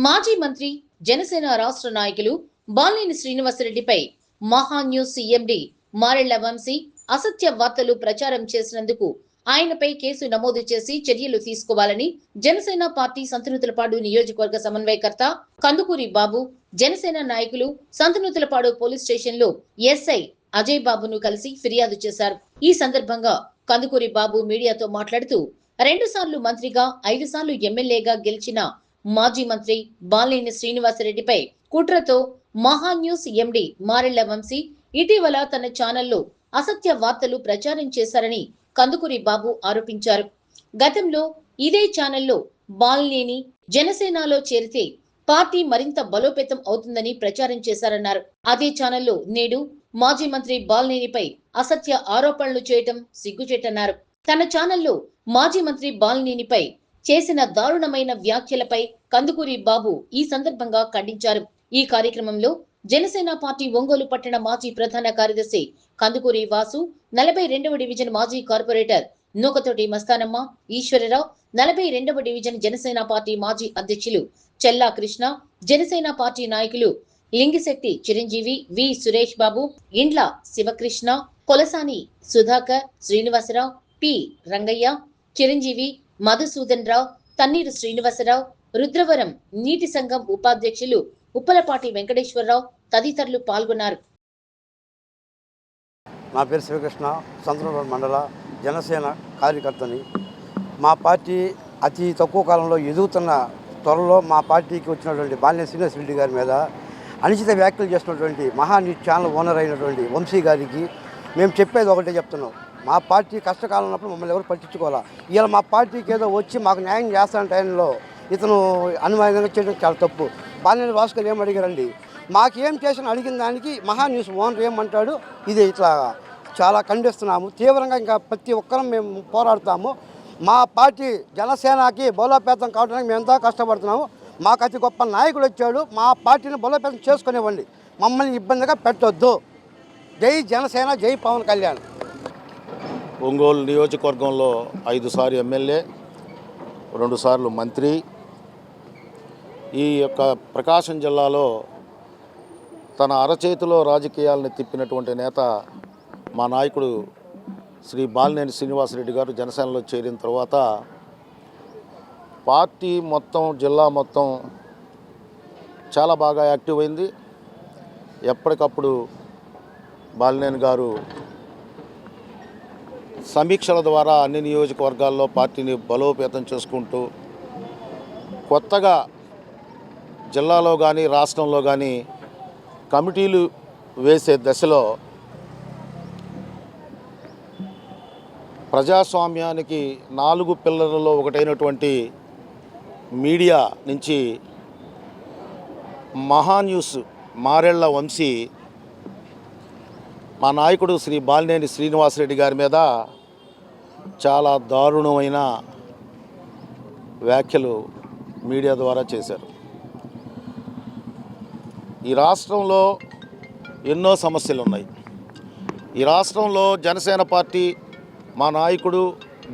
మాజీ మంత్రి జనసేన రాష్ట్ర నాయకులు బాలినేని శ్రీనివాసరెడ్డిపై మహా న్యూస్ ఎండీ మారెళ్ల వంశీ అసత్య వార్తలు ప్రచారం చేసినందుకు ఆయనపై కేసు నమోదు చేసి చర్యలు తీసుకోవాలని జనసేన పార్టీ సంతనూతలపాడు నియోజకవర్గ సమన్వయకర్త కందుకూరి బాబు, జనసేన నాయకులు సంతనూతలపాడు పోలీస్ స్టేషన్లో ఎస్ఐ అజయ్ బాబును కలిసి ఫిర్యాదు చేశారు. ఈ సందర్భంగా కందుకూరి బాబు మీడియాతో మాట్లాడుతూ 2 సార్లు మంత్రిగా 5 సార్లు ఎమ్మెల్యేగా గెలిచిన మాజీ మంత్రి బాలినేని శ్రీనివాసరెడ్డిపై కుట్రతో మహా న్యూస్ ఎండీ మారెళ్ల వంశీ ఇటీవల తన ఛానల్లో అసత్య వార్తలు ప్రచారం చేశారని కందుకూరి బాబు ఆరోపించారు. గతంలో ఇదే ఛానల్లో బాలినేని జనసేనలో చేరితే పార్టీ మరింత బలోపేతం అవుతుందని ప్రచారం చేశారన్నారు. అదే ఛానల్లో నేడు మాజీ మంత్రి బాలినేనిపై అసత్య ఆరోపణలు చేయటం సిగ్గుచేటన్నారు. తన ఛానల్లో మాజీ మంత్రి బాలినేనిపై చేసిన దారుణమైన వ్యాఖ్యలపై కందుకూరి బాబు ఈ సందర్భంగా ఖండించారు. ఈ కార్యక్రమంలో జనసేన పార్టీ ఒంగోలు పట్టణ మాజీ ప్రధాన కార్యదర్శి కందుకూరి వాసు, 42వ డివిజన్ మాజీ కార్పొరేటర్ నూకతోటి మస్తానమ్మ ఈశ్వరరావు, 42వ డివిజన్ జనసేన పార్టీ మాజీ అధ్యక్షులు చెల్లా కృష్ణ, జనసేన పార్టీ నాయకులు లింగిశెట్టి చిరంజీవి, వి సురేష్ బాబు, ఇండ్ల శివకృష్ణ, కొలసాని సుధాకర్, శ్రీనివాసరావు, పి రంగయ్య, చిరంజీవి, మధుసూదన్ రావు, తన్నీరు శ్రీనివాసరావు, రుద్రవరం నీటి సంఘం ఉపాధ్యక్షులు ఉప్పలపాటి వెంకటేశ్వరరావు తదితరులు పాల్గొన్నారు. నా పేరు శివకృష్ణ, సంతనూరు మండల జనసేన కార్యకర్తని. మా పార్టీ అతి తక్కువ కాలంలో ఎదుగుతున్న త్వరలో మా పార్టీకి వచ్చినటువంటి బాలినేని శ్రీనివాసరెడ్డి గారి మీద అనుచిత వ్యాఖ్యలు చేసినటువంటి మహాన్యూస్ ఛానల్ ఓనర్ అయినటువంటి వంశీ గారికి మేము చెప్పేది ఒకటే చెప్తున్నాం. మా పార్టీ కష్టకాలం ఉన్నప్పుడు మమ్మల్ని ఎవరు పట్టించుకోవాలా. ఇవాళ మా పార్టీకి ఏదో వచ్చి మాకు న్యాయం చేస్తాన టైంలో ఇతను అనుమానంగా చేయడం చాలా తప్పు. బాలినేని భాస్కర్ ఏం అడిగారండి, మాకేం చేసిన అడిగిన దానికి మహా న్యూస్ ఓనర్ ఏమంటాడు, ఇది ఇట్లా చాలా ఖండిస్తున్నాము. తీవ్రంగా ఇంకా ప్రతి ఒక్కరం మేము పోరాడుతాము. మా పార్టీ జనసేనకి బలోపేతం కావడానికి మేము ఎంతో కష్టపడుతున్నాము. మాకు అతి గొప్ప నాయకుడు వచ్చాడు, మా పార్టీని బలోపేతం చేసుకునేవ్వండి, మమ్మల్ని ఇబ్బందిగా పెట్టొద్దు. జై జనసేన, జై పవన్ కళ్యాణ్. ఒంగోలు నియోజకవర్గంలో 5 సార్లు ఎమ్మెల్యే, 2 సార్లు మంత్రి. ఈ యొక్క ప్రకాశం జిల్లాలో తన అరచేతిలో రాజకీయాలను తిప్పినటువంటి నేత మా నాయకుడు శ్రీ బాలినేని శ్రీనివాసరెడ్డి గారు జనసేనలో చేరిన తర్వాత పార్టీ మొత్తం, జిల్లా మొత్తం చాలా బాగా యాక్టివ్ అయింది. ఎప్పటికప్పుడు బాలినేని గారు సమీక్షల ద్వారా అన్ని నియోజకవర్గాల్లో పార్టీని బలోపేతం చేసుకుంటూ కొత్తగా జిల్లాలో కానీ రాష్ట్రంలో కానీ కమిటీలు వేసే దశలో ప్రజాస్వామ్యానికి 4 పిల్లర్లలో ఒకటైనటువంటి మీడియా నుంచి మహా న్యూస్ మారెళ్ల వంశీ మా నాయకుడు శ్రీ బాలినేని శ్రీనివాసరెడ్డి గారి మీద చాలా దారుణమైన వ్యాఖ్యలు మీడియా ద్వారా చేశారు. ఈ రాష్ట్రంలో ఎన్నో సమస్యలు ఉన్నాయి. ఈ రాష్ట్రంలో జనసేన పార్టీ మా నాయకుడు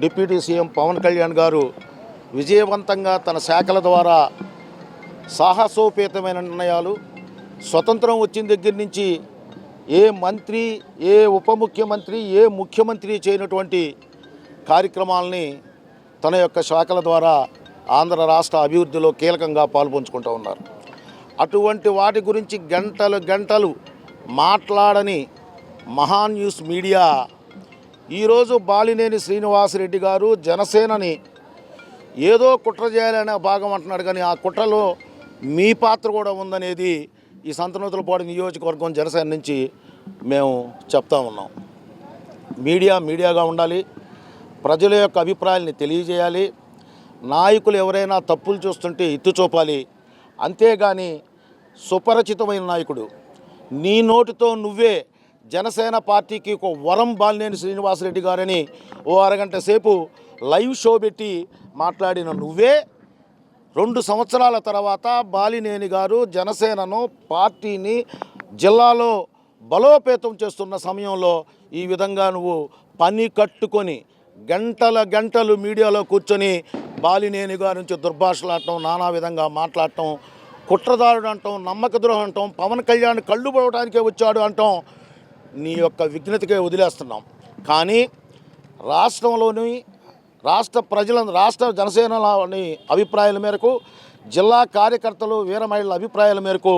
డిప్యూటీ సీఎం పవన్ కళ్యాణ్ గారు విజయవంతంగా తన శాఖల ద్వారా సాహసోపేతమైన నిర్ణయాలు, స్వతంత్రం వచ్చిన దగ్గర నుంచి ఏ మంత్రి, ఏ ఉప ముఖ్యమంత్రి, ఏ ముఖ్యమంత్రి చేయనటువంటి కార్యక్రమాలని తన యొక్క శాఖల ద్వారా ఆంధ్ర రాష్ట్ర అభివృద్ధిలో కీలకంగా పాల్పంచుకుంటూ ఉన్నారు. అటువంటి వాటి గురించి గంటలు మాట్లాడని మహా న్యూస్ మీడియా ఈరోజు బాలినేని శ్రీనివాసరెడ్డి గారు జనసేనని ఏదో కుట్ర చేయాలనే భాగం అంటున్నాడు, కానీ ఆ కుట్రలో మీ పాత్ర కూడా ఉందనేది ఈ సంతనూతలపాడు నియోజకవర్గం జనసేన నుంచి మేము చెప్తా ఉన్నాం. మీడియాగా ఉండాలి, ప్రజల యొక్క అభిప్రాయాల్ని తెలియజేయాలి, నాయకులు ఎవరైనా తప్పులు చూస్తుంటే ఎత్తి చూపాలి. అంతేగాని సుపరిచితమైన నాయకుడు నీ నోటితో నువ్వే జనసేన పార్టీకి ఒక వరం బాలినేని శ్రీనివాసరెడ్డి గారని ఓ అరగంట సేపు లైవ్ షో పెట్టి మాట్లాడిన నువ్వే 2 సంవత్సరాల తర్వాత బాలినేని గారు జనసేనను, పార్టీని జిల్లాలో బలోపేతం చేస్తున్న సమయంలో ఈ విధంగా నువ్వు పని కట్టుకొని గంటలు మీడియాలో కూర్చొని బాలినేని గారి నుంచి దుర్భాషలాడటం, నానా విధంగా మాట్లాడటం కుట్రదారుడు అంటాం, నమ్మక ద్రోహం అంటాం, పవన్ కళ్యాణ్ కళ్ళు పోవడానికే వచ్చాడు అంటాం. నీ యొక్క విఘ్నతకే వదిలేస్తున్నాం. కానీ రాష్ట్రంలోని రాష్ట్ర జనసేనలోని అభిప్రాయాల మేరకు, జిల్లా కార్యకర్తలు వీర మహిళల అభిప్రాయాల మేరకు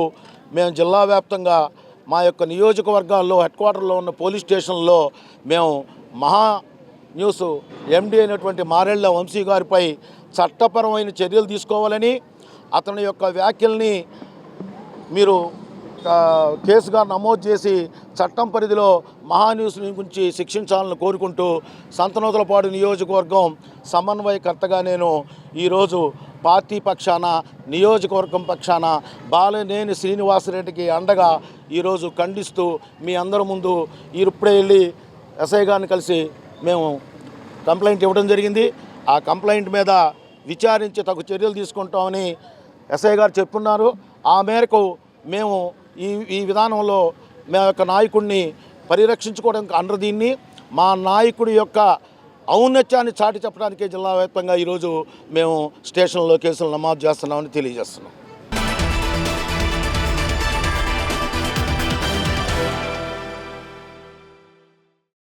మేము జిల్లా వ్యాప్తంగా మా యొక్క నియోజకవర్గాల్లో హెడ్ క్వార్టర్లో ఉన్న పోలీస్ స్టేషన్లో మేము మహా న్యూస్ ఎండి అయినటువంటి మారెళ్ళ వంశీ గారిపై చట్టపరమైన చర్యలు తీసుకోవాలని, అతని యొక్క వ్యాఖ్యల్ని మీరు కేసుగా నమోదు చేసి చట్టం పరిధిలో మహాన్యూస్ గురించి శిక్షించాలని కోరుకుంటూ సంతనూతలపాడు నియోజకవర్గం సమన్వయకర్తగా నేను ఈరోజు పార్టీ పక్షాన, నియోజకవర్గం పక్షాన బాలినేని శ్రీనివాసరెడ్డికి అండగా ఈరోజు ఖండిస్తూ మీ అందరి ముందు ఇప్పుడే వెళ్ళి ఎస్ఐ గారిని కలిసి మేము కంప్లైంట్ ఇవ్వడం జరిగింది. ఆ కంప్లైంట్ మీద విచారించి తగు చర్యలు తీసుకుంటామని ఎస్ఐ గారు చెప్పున్నారు. ఆ మేరకు మేము ఈ విధానంలో మా యొక్క నాయకుడిని పరిరక్షించుకోవడానికి దీన్ని మా నాయకుడి యొక్క ఔన్నత్యాన్ని చాటి చెప్పడానికే జిల్లా వ్యాప్తంగా ఈరోజు మేము స్టేషన్లో కేసులు నమోదు చేస్తున్నామని తెలియజేస్తున్నాం.